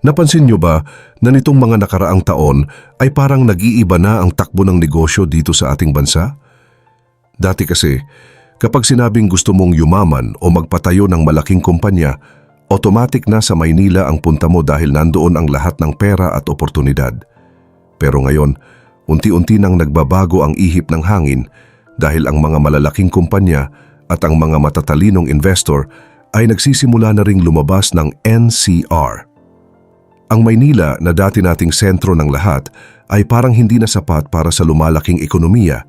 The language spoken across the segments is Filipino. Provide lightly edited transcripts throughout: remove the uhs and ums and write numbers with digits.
Napansin nyo ba na nitong mga nakaraang taon ay parang nag-iiba na ang takbo ng negosyo dito sa ating bansa? Dati kasi, kapag sinabing gusto mong yumaman o magpatayo ng malaking kumpanya, automatic na sa Maynila ang punta mo dahil nandoon ang lahat ng pera at oportunidad. Pero ngayon, unti-unti nang nagbabago ang ihip ng hangin dahil ang mga malalaking kumpanya at ang mga matatalinong investor ay nagsisimula na ring lumabas ng NCR. Ang Maynila na dati nating sentro ng lahat ay parang hindi na sapat para sa lumalaking ekonomiya,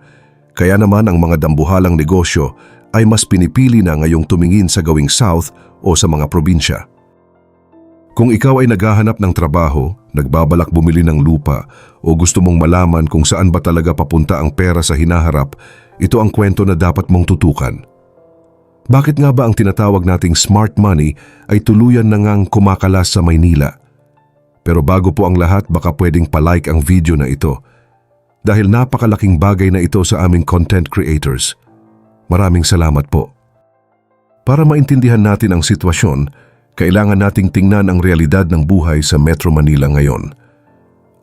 kaya naman ang mga dambuhalang negosyo ay mas pinipili na ngayong tumingin sa gawing south o sa mga probinsya. Kung ikaw ay naghahanap ng trabaho, nagbabalak bumili ng lupa o gusto mong malaman kung saan ba talaga papunta ang pera sa hinaharap, ito ang kwento na dapat mong tutukan. Bakit nga ba ang tinatawag nating smart money ay tuluyan na ngang kumakalas sa Maynila? Pero bago po ang lahat, baka pwedeng palike ang video na ito dahil napakalaking bagay na ito sa aming content creators. Maraming salamat po. Para maintindihan natin ang sitwasyon, kailangan nating tingnan ang realidad ng buhay sa Metro Manila ngayon.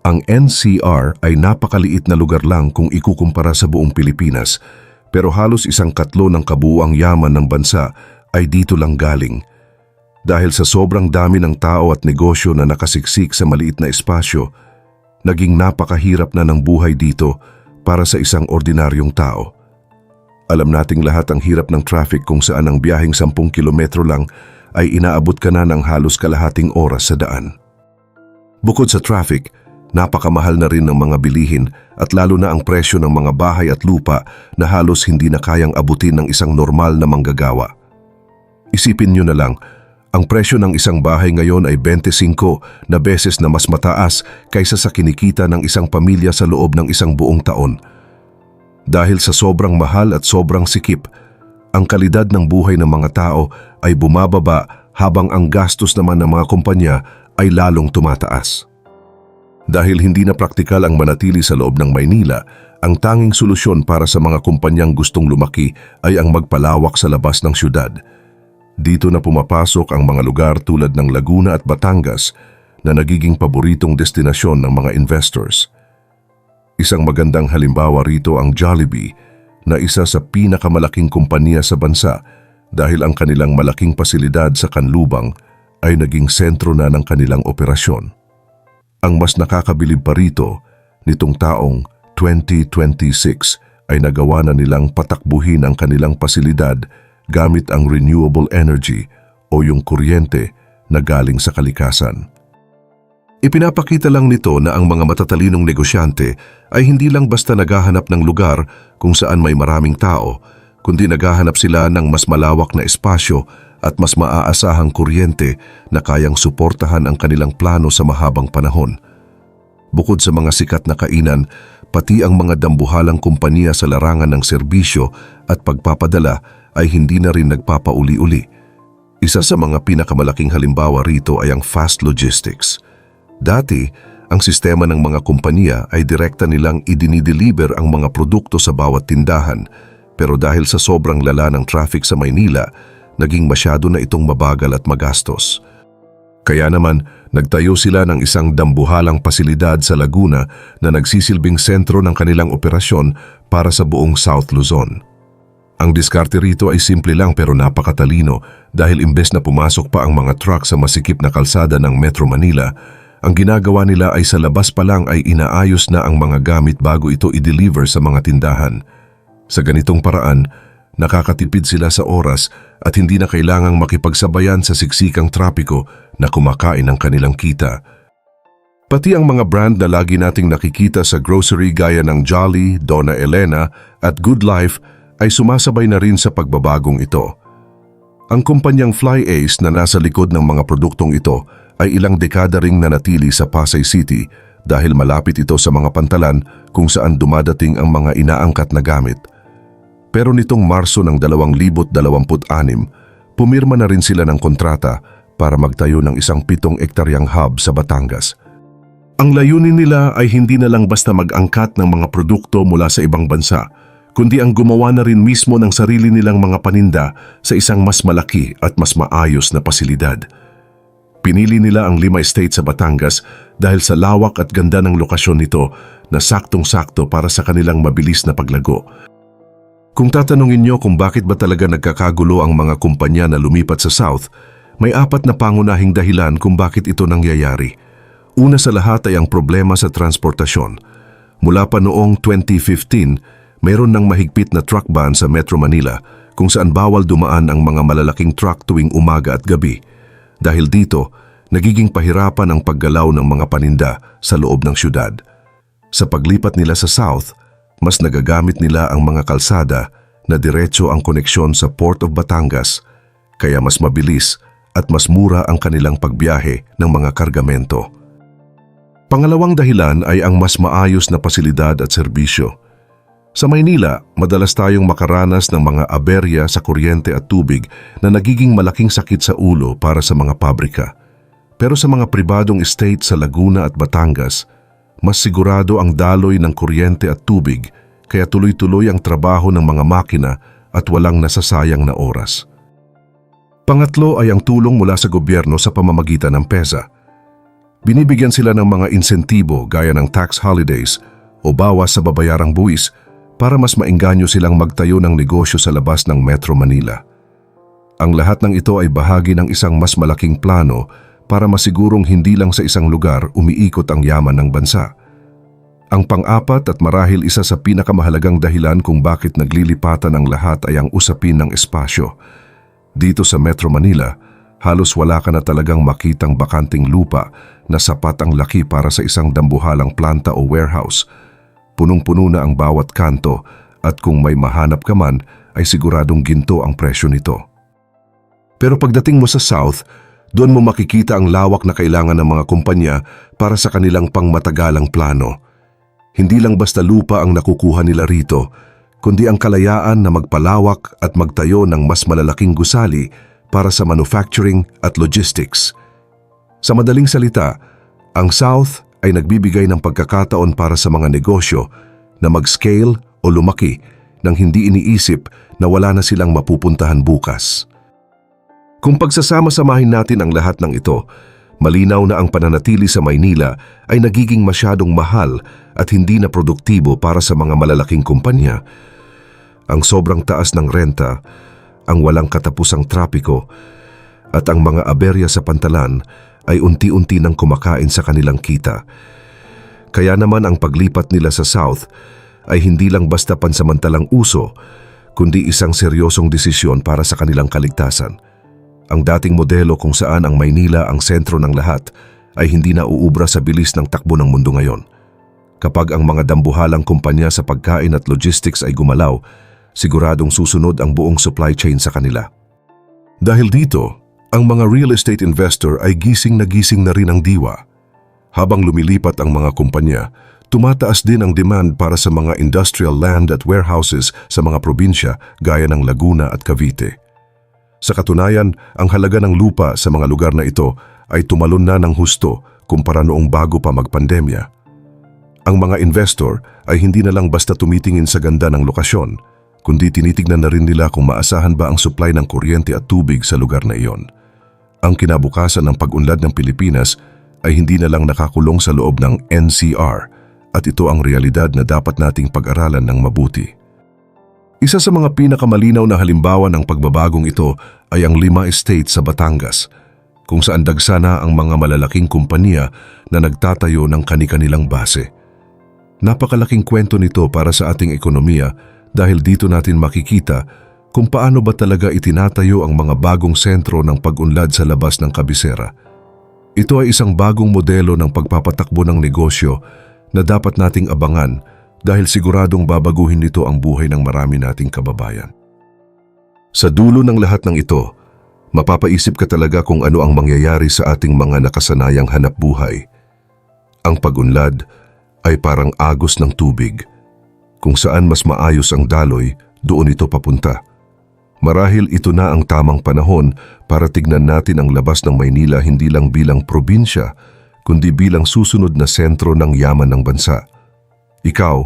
Ang NCR ay napakaliit na lugar lang kung ikukumpara sa buong Pilipinas, pero halos 1/4 ng kabuuang yaman ng bansa ay dito lang galing. Dahil sa sobrang dami ng tao at negosyo na nakasiksik sa maliit na espasyo, naging napakahirap na ng buhay dito para sa isang ordinaryong tao. Alam nating lahat ang hirap ng traffic kung saan ang biyaheng 10 kilometro lang ay inaabot ka na ng halos kalahating oras sa daan. Bukod sa traffic, napakamahal na rin ng mga bilihin at lalo na ang presyo ng mga bahay at lupa na halos hindi na kayang abutin ng isang normal na manggagawa. Isipin nyo na lang, ang presyo ng isang bahay ngayon ay 25 na beses na mas mataas kaysa sa kinikita ng isang pamilya sa loob ng isang buong taon. Dahil sa sobrang mahal at sobrang sikip, ang kalidad ng buhay ng mga tao ay bumababa habang ang gastos naman ng mga kumpanya ay lalong tumataas. Dahil hindi na praktikal ang manatili sa loob ng Maynila, ang tanging solusyon para sa mga kumpanyang gustong lumaki ay ang magpalawak sa labas ng syudad. Dito na pumapasok ang mga lugar tulad ng Laguna at Batangas na nagiging paboritong destinasyon ng mga investors. Isang magandang halimbawa rito ang Jollibee na isa sa pinakamalaking kumpanya sa bansa dahil ang kanilang malaking pasilidad sa Kanlubang ay naging sentro na ng kanilang operasyon. Ang mas nakakabilib pa rito, nitong taong 2026 ay nagawa na nilang patakbuhin ang kanilang pasilidad gamit ang renewable energy o yung kuryente na galing sa kalikasan. Ipinapakita lang nito na ang mga matatalinong negosyante ay hindi lang basta naghahanap ng lugar kung saan may maraming tao, kundi naghahanap sila ng mas malawak na espasyo at mas maaasahang kuryente na kayang suportahan ang kanilang plano sa mahabang panahon. Bukod sa mga sikat na kainan, pati ang mga dambuhalang kumpanya sa larangan ng serbisyo at pagpapadala ay hindi na rin nagpapauli-uli. Isa sa mga pinakamalaking halimbawa rito ay ang fast logistics. Dati, ang sistema ng mga kumpanya ay direkta nilang idinideliver ang mga produkto sa bawat tindahan, pero dahil sa sobrang lala ng traffic sa Maynila, naging masyado na itong mabagal at magastos. Kaya naman, nagtayo sila ng isang dambuhalang pasilidad sa Laguna na nagsisilbing sentro ng kanilang operasyon para sa buong South Luzon. Ang diskarte rito ay simple lang pero napakatalino dahil imbes na pumasok pa ang mga truck sa masikip na kalsada ng Metro Manila, ang ginagawa nila ay sa labas pa lang ay inaayos na ang mga gamit bago ito i-deliver sa mga tindahan. Sa ganitong paraan, nakakatipid sila sa oras at hindi na kailangang makipagsabayan sa siksikang trapiko na kumakain ng kanilang kita. Pati ang mga brand na lagi nating nakikita sa grocery gaya ng Jolly, Donna Elena at Good Life ay sumasabay na rin sa pagbabagong ito. Ang kumpanyang Fly Ace na nasa likod ng mga produktong ito ay ilang dekada ring nanatili sa Pasay City dahil malapit ito sa mga pantalan kung saan dumadating ang mga inaangkat na gamit. Pero nitong Marso ng 2026, pumirma na rin sila ng kontrata para magtayo ng isang 7 ektaryang hub sa Batangas. Ang layunin nila ay hindi na lang basta mag-angkat ng mga produkto mula sa ibang bansa, kundi ang gumawa na rin mismo ng sarili nilang mga paninda sa isang mas malaki at mas maayos na pasilidad. Pinili nila ang 5 estate sa Batangas dahil sa lawak at ganda ng lokasyon nito na saktong-sakto para sa kanilang mabilis na paglago. Kung tatanungin nyo kung bakit ba talaga nagkakagulo ang mga kumpanya na lumipat sa South, may 4 na pangunahing dahilan kung bakit ito nangyayari. Una sa lahat ay ang problema sa transportasyon. Mula pa noong 2015, mayroon ng mahigpit na truck ban sa Metro Manila kung saan bawal dumaan ang mga malalaking truck tuwing umaga at gabi. Dahil dito, nagiging pahirapan ang paggalaw ng mga paninda sa loob ng syudad. Sa paglipat nila sa South, mas nagagamit nila ang mga kalsada na diretso ang koneksyon sa Port of Batangas, kaya mas mabilis at mas mura ang kanilang pagbiyahe ng mga kargamento. Pangalawang dahilan ay ang mas maayos na pasilidad at serbisyo. Sa Maynila, madalas tayong makaranas ng mga aberya sa kuryente at tubig na nagiging malaking sakit sa ulo para sa mga pabrika. Pero sa mga pribadong estate sa Laguna at Batangas, mas sigurado ang daloy ng kuryente at tubig kaya tuloy-tuloy ang trabaho ng mga makina at walang nasasayang na oras. Pangatlo ay ang tulong mula sa gobyerno sa pamamagitan ng PEZA. Binibigyan sila ng mga insentibo gaya ng tax holidays o bawas sa babayarang buwis para mas maengganyo silang magtayo ng negosyo sa labas ng Metro Manila. Ang lahat ng ito ay bahagi ng isang mas malaking plano para masigurong hindi lang sa isang lugar umiikot ang yaman ng bansa. Ang pang-4 at marahil isa sa pinakamahalagang dahilan kung bakit naglilipatan ang lahat ay ang usapin ng espasyo. Dito sa Metro Manila, halos wala ka na talagang makitang bakanting lupa na sapat ang laki para sa isang dambuhalang planta o warehouse. Punong-puno na ang bawat kanto at kung may mahanap ka man ay siguradong ginto ang presyo nito. Pero pagdating mo sa South, doon mo makikita ang lawak na kailangan ng mga kumpanya para sa kanilang pangmatagalang plano. Hindi lang basta lupa ang nakukuha nila rito, kundi ang kalayaan na magpalawak at magtayo ng mas malalaking gusali para sa manufacturing at logistics. Sa madaling salita, ang South ay nagbibigay ng pagkakataon para sa mga negosyo na mag-scale o lumaki nang hindi iniisip na wala na silang mapupuntahan bukas. Kung pagsasama-samahin natin ang lahat ng ito, malinaw na ang pananatili sa Maynila ay nagiging masyadong mahal at hindi na produktibo para sa mga malalaking kumpanya. Ang sobrang taas ng renta, ang walang katapusang trapiko, at ang mga aberya sa pantalan ay unti-unti nang kumakain sa kanilang kita. Kaya naman ang paglipat nila sa South ay hindi lang basta pansamantalang uso, kundi isang seryosong desisyon para sa kanilang kaligtasan. Ang dating modelo kung saan ang Maynila ang sentro ng lahat ay hindi na uubra sa bilis ng takbo ng mundo ngayon. Kapag ang mga dambuhalang kumpanya sa pagkain at logistics ay gumalaw, siguradong susunod ang buong supply chain sa kanila. Dahil dito, ang mga real estate investor ay gising na rin ang diwa. Habang lumilipat ang mga kumpanya, tumataas din ang demand para sa mga industrial land at warehouses sa mga probinsya gaya ng Laguna at Cavite. Sa katunayan, ang halaga ng lupa sa mga lugar na ito ay tumalon na ng husto kumpara noong bago pa magpandemya. Ang mga investor ay hindi na lang basta tumitingin sa ganda ng lokasyon, kundi tinitignan na rin nila kung maasahan ba ang supply ng kuryente at tubig sa lugar na iyon. Ang kinabukasan ng pag-unlad ng Pilipinas ay hindi na lang nakakulong sa loob ng NCR at ito ang realidad na dapat nating pag-aralan ng mabuti. Isa sa mga pinakamalinaw na halimbawa ng pagbabagong ito ay ang 5 estate sa Batangas, kung saan dagsana ang mga malalaking kumpanya na nagtatayo ng kani-kanilang base. Napakalaking kwento nito para sa ating ekonomiya dahil dito natin makikita kung paano ba talaga itinatayo ang mga bagong sentro ng pag-unlad sa labas ng kabisera. Ito ay isang bagong modelo ng pagpapatakbo ng negosyo na dapat nating abangan dahil siguradong babaguhin nito ang buhay ng marami nating kababayan. Sa dulo ng lahat ng ito, mapapaisip ka talaga kung ano ang mangyayari sa ating mga nakasanayang hanap buhay. Ang pag-unlad ay parang agos ng tubig. Kung saan mas maayos ang daloy, doon ito papunta. Marahil ito na ang tamang panahon para tignan natin ang labas ng Maynila hindi lang bilang probinsya, kundi bilang susunod na sentro ng yaman ng bansa. Ikaw,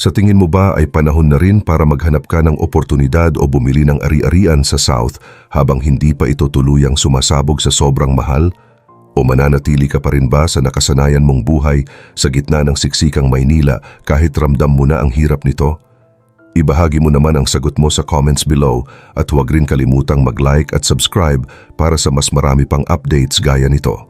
sa tingin mo ba ay panahon na rin para maghanap ka ng oportunidad o bumili ng ari-arian sa South habang hindi pa ito tuluyang sumasabog sa sobrang mahal? O mananatili ka pa rin ba sa nakasanayan mong buhay sa gitna ng siksikang Maynila kahit ramdam mo na ang hirap nito? Ibahagi mo naman ang sagot mo sa comments below at huwag rin kalimutang mag-like at subscribe para sa mas marami pang updates gaya nito.